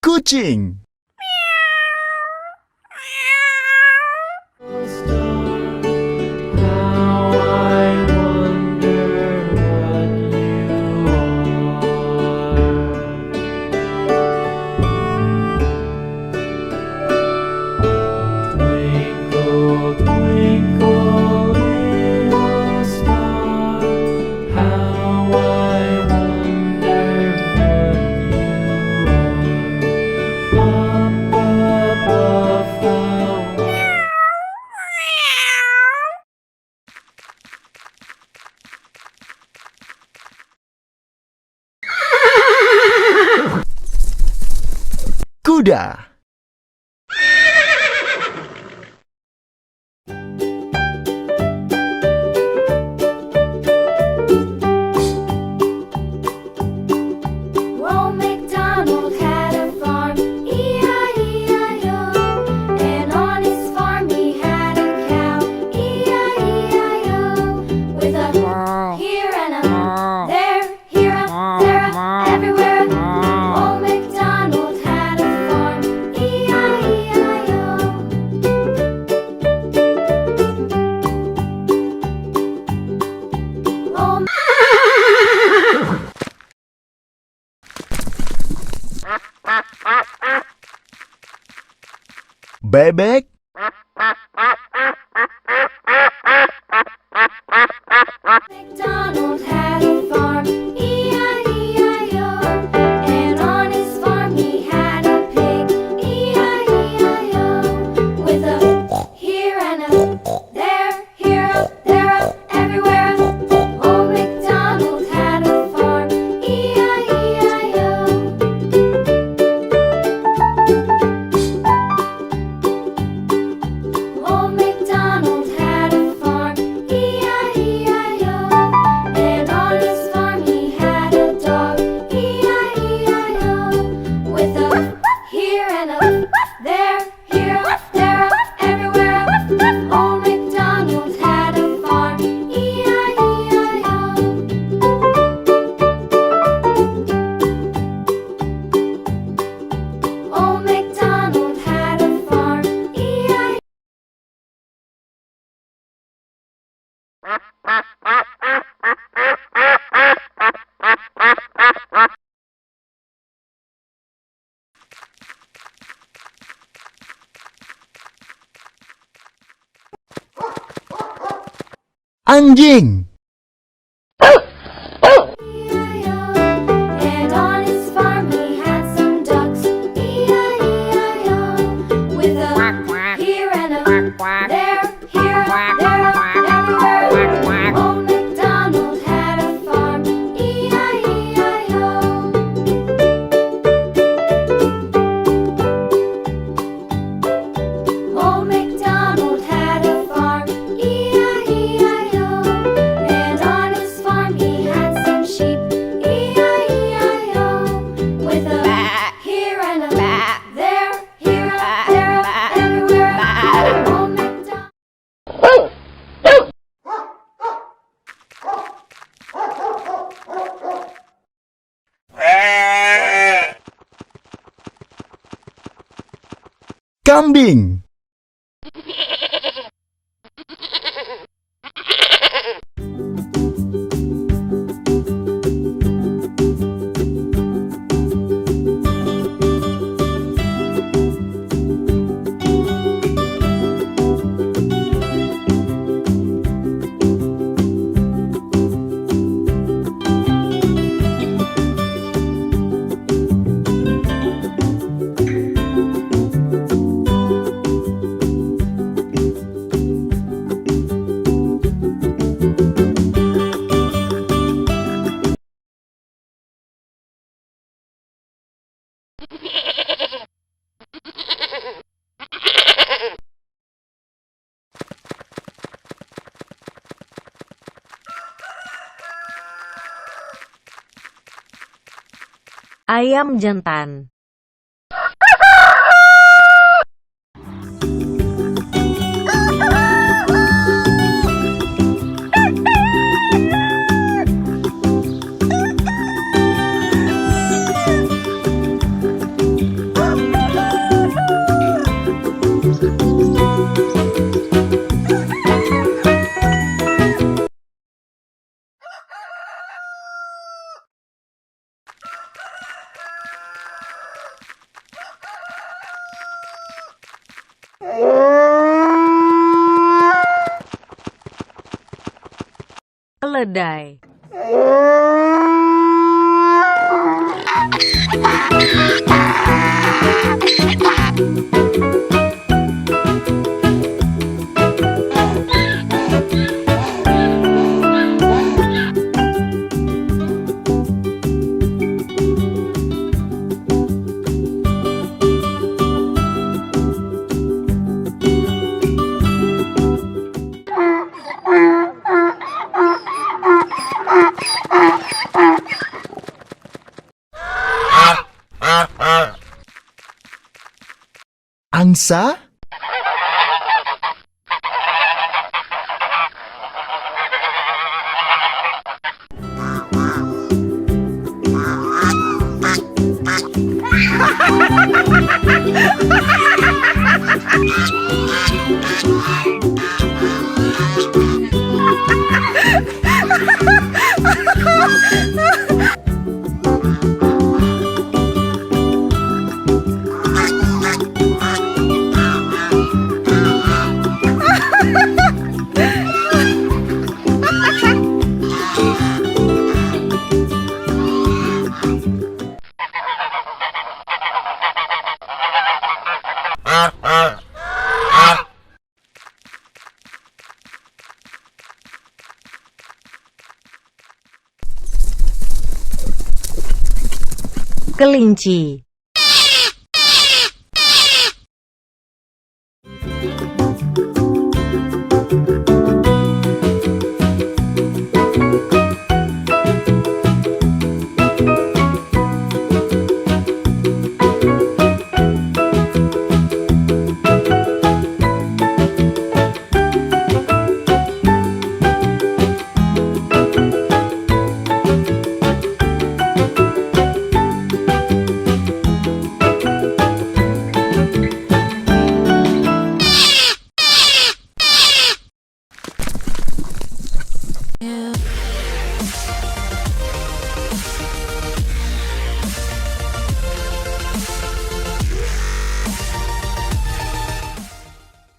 Kucing. Kuda. Well, MacDonald had a farm, E-I-E-I-O. And on his farm he had a cow, E-I-E-I-O. With a here and a there, here a there, a everywhere. Well, MacDonald had a farm, E-I-E-I-O. Well, Bebek. MacDonald had a farm, E-I-E-I-O. And on his farm he had a pig, E-I-E-I-O. With a here and a there, here a there, a everywhere. Oh, MacDonald had a farm, E-I-E-I-O. Oh, MacDonald had a farm, E-I-E-I-O. And on his farm he had a dog, E-I-E-I-O. With a here and a there, here a there, a everywhere. Oh, MacDonald had a farm, E-I-E-I-O. Oh, MacDonald had a farm, E-I-E-I-O. Anjing. And on his farm he had some ducks, E-I-E-I-O. With a here and a there, here a there, a everywhere. Oh, MacDonald had a farm, E-I-E-I-O. Oh, MacDonald had a farm, E-I-E-I-O. And on his farm he had some sheep, E-I-E-I-O. With a here and a there, here a there, a everywhere. Oh, MacDonald. Kambing. Ayam jantan. Keledai. Angsa? Kelinci.